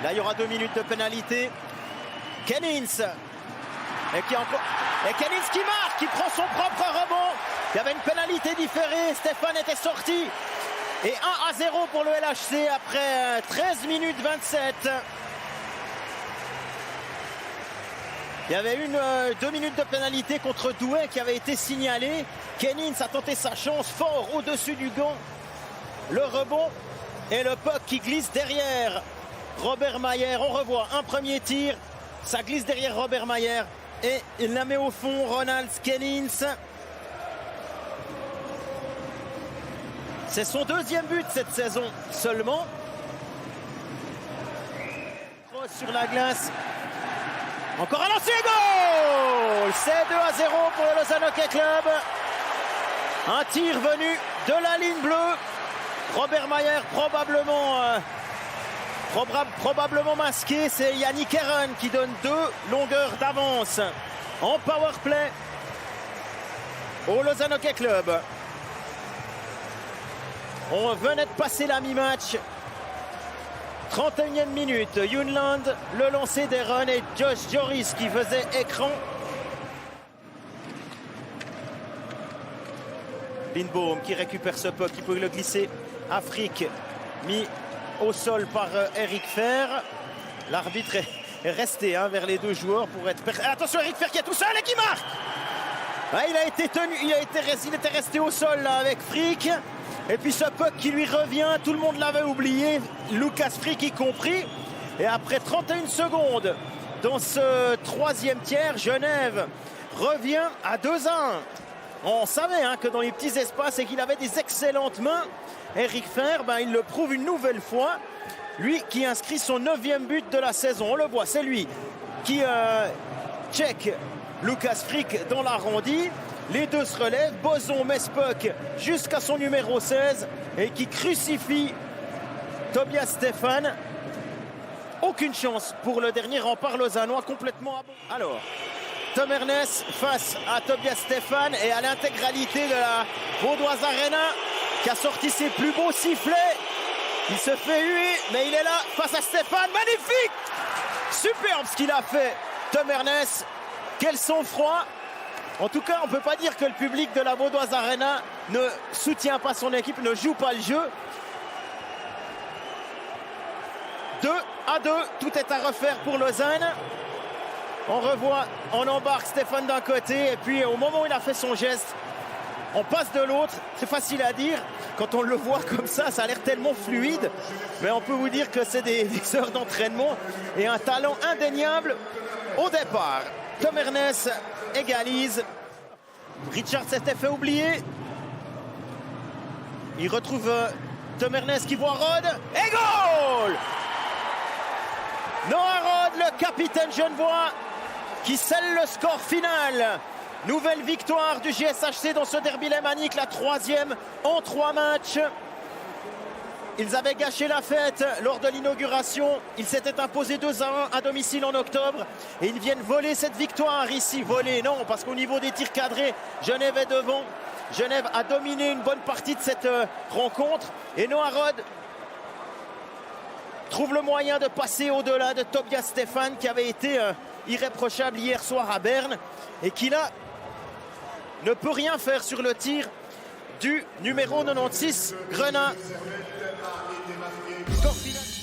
Là, il y aura 2 minutes de pénalité. Kennings. Et Kennings qui marque, qui prend son propre rebond. Il y avait une pénalité différée. Stéphane était sorti. Et 1-0 pour le LHC après 13 minutes 27. Il y avait 2 minutes de pénalité contre Douai qui avait été signalée. Kennings a tenté sa chance fort au-dessus du gant. Le rebond et le puck qui glisse derrière Robert Mayer. On revoit un premier tir. Ça glisse derrière Robert Mayer. Et il la met au fond, Ronald Kennings. C'est son 2e but cette saison seulement. Sur la glace. Encore un lancer, goal! C'est 2-0 pour le Lausanne Hockey Club. Un tir venu de la ligne bleue. Robert Mayer probablement masqué. C'est Yannick Herren qui donne 2 longueurs d'avance en power play au Lausanne Hockey Club. On venait de passer la mi-match. 31e minute, Yunland, le lancer d'Herren et Josh Joris qui faisait écran. Lindbaum qui récupère ce puck, qui peut le glisser. Afrique mis au sol par Eric Fer. L'arbitre est resté vers les 2 joueurs pour être... Attention, Eric Fer qui est tout seul et qui marque. Il était resté au sol là, avec Frick. Et puis ce puck qui lui revient, tout le monde l'avait oublié, Lucas Frick y compris. Et après 31 secondes, dans ce 3e tiers, Genève revient à 2-1. On savait que dans les petits espaces et qu'il avait des excellentes mains. Eric Fer, il le prouve une nouvelle fois. Lui qui inscrit son 9e but de la saison. On le voit, c'est lui qui check Lucas Frick dans l'arrondi. Les deux se relèvent, Boson met ce puck jusqu'à son numéro 16 et qui crucifie Tobias Stéphane. Aucune chance pour le dernier rempart lausannois complètement abandonné. Alors, Tom Ernest face à Tobias Stéphane et à l'intégralité de la Vaudoise Arena qui a sorti ses plus beaux sifflets. Il se fait huer, mais il est là face à Stéphane. Magnifique! Superbe ce qu'il a fait, Tom Ernest. Quel sang-froid! En tout cas, on ne peut pas dire que le public de la Vaudoise Arena ne soutient pas son équipe, ne joue pas le jeu. 2-2, tout est à refaire pour Lausanne. On revoit, on embarque Stéphane d'un côté et puis au moment où il a fait son geste, on passe de l'autre. C'est facile à dire. Quand on le voit comme ça, ça a l'air tellement fluide. Mais on peut vous dire que c'est des heures d'entraînement et un talent indéniable au départ. Tom Ernest égalise. Richard s'était fait oublier. Il retrouve Tom Ernest qui voit Rod. Et goal! Noah Rod, le capitaine genevois, qui scelle le score final. Nouvelle victoire du JSHC dans ce derby lémanique, la 3e en 3 matchs. Ils avaient gâché la fête lors de l'inauguration. Ils s'étaient imposés 2-1 à domicile en octobre. Et ils viennent voler cette victoire ici. Voler, non, parce qu'au niveau des tirs cadrés, Genève est devant. Genève a dominé une bonne partie de cette rencontre. Et Noah Rod trouve le moyen de passer au-delà de Tobias Stéphane, qui avait été irréprochable hier soir à Berne. Et qui là ne peut rien faire sur le tir du numéro 96, Grenat. Score final.